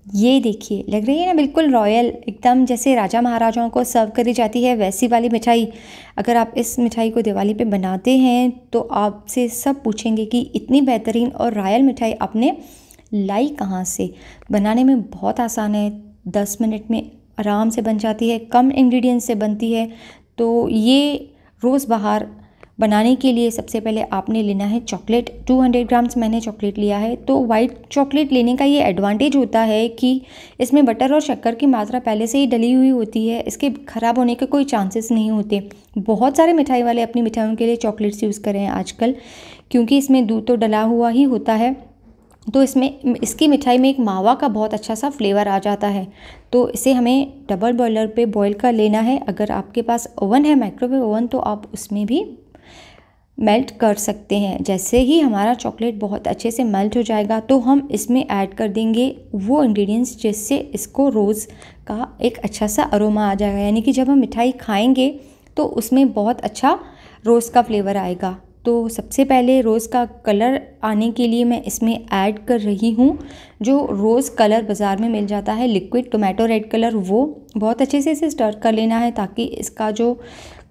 ये देखिए, लग रही है ना बिल्कुल रॉयल, एकदम जैसे राजा महाराजाओं को सर्व करी जाती है वैसी वाली मिठाई। अगर आप इस मिठाई को दिवाली पे बनाते हैं तो आपसे सब पूछेंगे कि इतनी बेहतरीन और रॉयल मिठाई आपने लाई कहाँ से। बनाने में बहुत आसान है, 10 मिनट में आराम से बन जाती है, कम इंग्रेडिएंट्स से बनती है। तो ये रोज़ बहार बनाने के लिए सबसे पहले आपने लेना है चॉकलेट। 200 ग्राम्स मैंने चॉकलेट लिया है। तो वाइट चॉकलेट लेने का ये एडवांटेज होता है कि इसमें बटर और शक्कर की मात्रा पहले से ही डली हुई होती है, इसके ख़राब होने के कोई चांसेस नहीं होते। बहुत सारे मिठाई वाले अपनी मिठाइयों के लिए चॉकलेट्स यूज़ कर रहे हैं आजकल, क्योंकि इसमें दूध तो डला हुआ ही होता है। तो इसमें इसकी मिठाई में एक मावा का बहुत अच्छा सा फ्लेवर आ जाता है। तो इसे हमें डबल बॉयलर पे बॉईल कर लेना है। अगर आपके पास ओवन है, माइक्रोवेव ओवन, तो आप उसमें भी मेल्ट कर सकते हैं। जैसे ही हमारा चॉकलेट बहुत अच्छे से मेल्ट हो जाएगा तो हम इसमें ऐड कर देंगे वो इंग्रेडिएंट्स जिससे इसको रोज़ का एक अच्छा सा अरोमा आ जाएगा, यानी कि जब हम मिठाई खाएंगे तो उसमें बहुत अच्छा रोज़ का फ्लेवर आएगा। तो सबसे पहले रोज़ का कलर आने के लिए मैं इसमें ऐड कर रही हूँ जो रोज़ कलर बाज़ार में मिल जाता है, लिक्विड टोमेटो रेड कलर। वो बहुत अच्छे से इसे स्टर कर लेना है ताकि इसका जो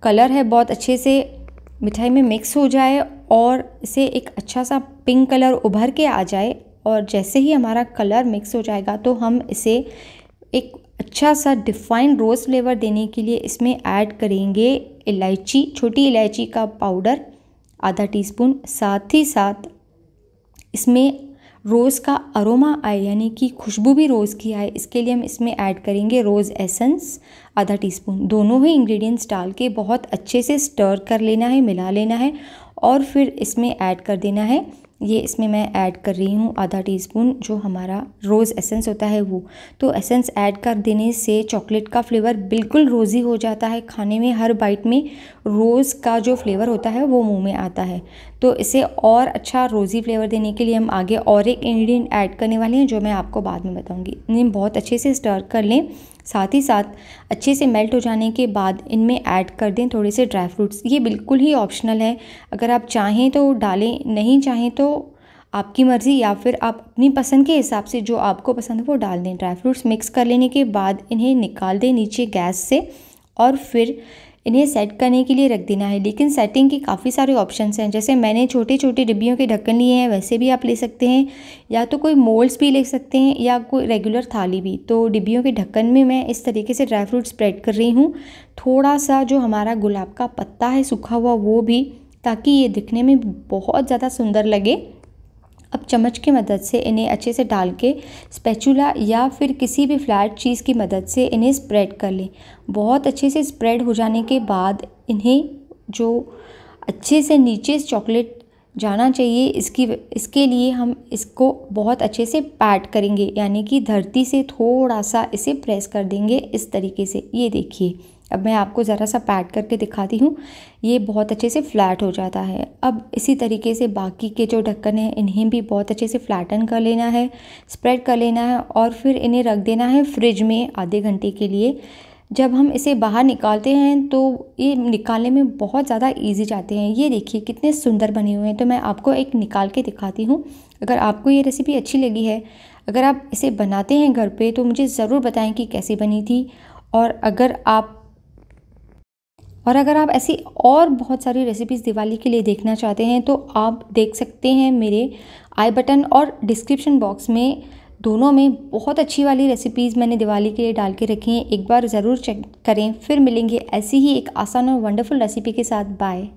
कलर है बहुत अच्छे से मिठाई में मिक्स हो जाए और इसे एक अच्छा सा पिंक कलर उभर के आ जाए। और जैसे ही हमारा कलर मिक्स हो जाएगा तो हम इसे एक अच्छा सा डिफाइंड रोज़ फ्लेवर देने के लिए इसमें ऐड करेंगे इलायची, छोटी इलायची का पाउडर आधा टीस्पून। साथ ही साथ इसमें रोज़ का अरोमा आए, यानी कि खुशबू भी रोज़ की आए, इसके लिए हम इसमें ऐड करेंगे रोज़ एसेंस आधा टीस्पून। दोनों ही इंग्रेडिएंट्स डाल के बहुत अच्छे से स्टर कर लेना है, मिला लेना है और फिर इसमें ऐड कर देना है, ये इसमें मैं ऐड कर रही हूँ आधा टीस्पून जो हमारा रोज़ एसेंस होता है वो। तो एसेंस ऐड कर देने से चॉकलेट का फ्लेवर बिल्कुल रोज़ी हो जाता है, खाने में हर बाइट में रोज़ का जो फ्लेवर होता है वो मुंह में आता है। तो इसे और अच्छा रोज़ी फ्लेवर देने के लिए हम आगे और एक इंग्रेडिएंट ऐड करने वाले हैं जो मैं आपको बाद में बताऊँगी। इन्हें बहुत अच्छे से स्टर कर लें। साथ ही साथ अच्छे से मेल्ट हो जाने के बाद इनमें ऐड कर दें थोड़े से ड्राई फ्रूट्स। ये बिल्कुल ही ऑप्शनल है, अगर आप चाहें तो डालें, नहीं चाहें तो आपकी मर्ज़ी, या फिर आप अपनी पसंद के हिसाब से जो आपको पसंद है वो डाल दें। ड्राई फ्रूट्स मिक्स कर लेने के बाद इन्हें निकाल दें नीचे गैस से और फिर इन्हें सेट करने के लिए रख देना है। लेकिन सेटिंग के काफ़ी सारे ऑप्शंस हैं, जैसे मैंने छोटे छोटे डिब्बियों के ढक्कन लिए हैं, वैसे भी आप ले सकते हैं, या तो कोई मोल्ड्स भी ले सकते हैं या कोई रेगुलर थाली भी। तो डिब्बियों के ढक्कन में मैं इस तरीके से ड्राई फ्रूट स्प्रेड कर रही हूँ, थोड़ा सा जो हमारा गुलाब का पत्ता है सूखा हुआ वो भी, ताकि ये दिखने में बहुत ज़्यादा सुंदर लगे। अब चम्मच की मदद से इन्हें अच्छे से डाल के स्पैचुला या फिर किसी भी फ्लैट चीज़ की मदद से इन्हें स्प्रेड कर लें। बहुत अच्छे से स्प्रेड हो जाने के बाद इन्हें जो अच्छे से नीचे चॉकलेट जाना चाहिए इसके लिए हम इसको बहुत अच्छे से पैट करेंगे, यानी कि धरती से थोड़ा सा इसे प्रेस कर देंगे इस तरीके से। ये देखिए, अब मैं आपको ज़रा सा पैट करके दिखाती हूँ, ये बहुत अच्छे से फ्लैट हो जाता है। अब इसी तरीके से बाकी के जो ढक्कन हैं इन्हें भी बहुत अच्छे से फ्लैटन कर लेना है, स्प्रेड कर लेना है और फिर इन्हें रख देना है फ्रिज में आधे घंटे के लिए। जब हम इसे बाहर निकालते हैं तो ये निकालने में बहुत ज़्यादा ईजी जाते हैं। ये देखिए कितने सुंदर बने हुए हैं। तो मैं आपको एक निकाल के दिखाती हूँ। अगर आपको ये रेसिपी अच्छी लगी है, अगर आप इसे बनाते हैं घर पे, तो मुझे ज़रूर बताएं कि कैसी बनी थी। और अगर आप ऐसी और बहुत सारी रेसिपीज़ दिवाली के लिए देखना चाहते हैं तो आप देख सकते हैं मेरे आई बटन और डिस्क्रिप्शन बॉक्स में, दोनों में बहुत अच्छी वाली रेसिपीज़ मैंने दिवाली के लिए डाल के रखी हैं। एक बार ज़रूर चेक करें। फिर मिलेंगे ऐसी ही एक आसान और वंडरफुल रेसिपी के साथ। बाय।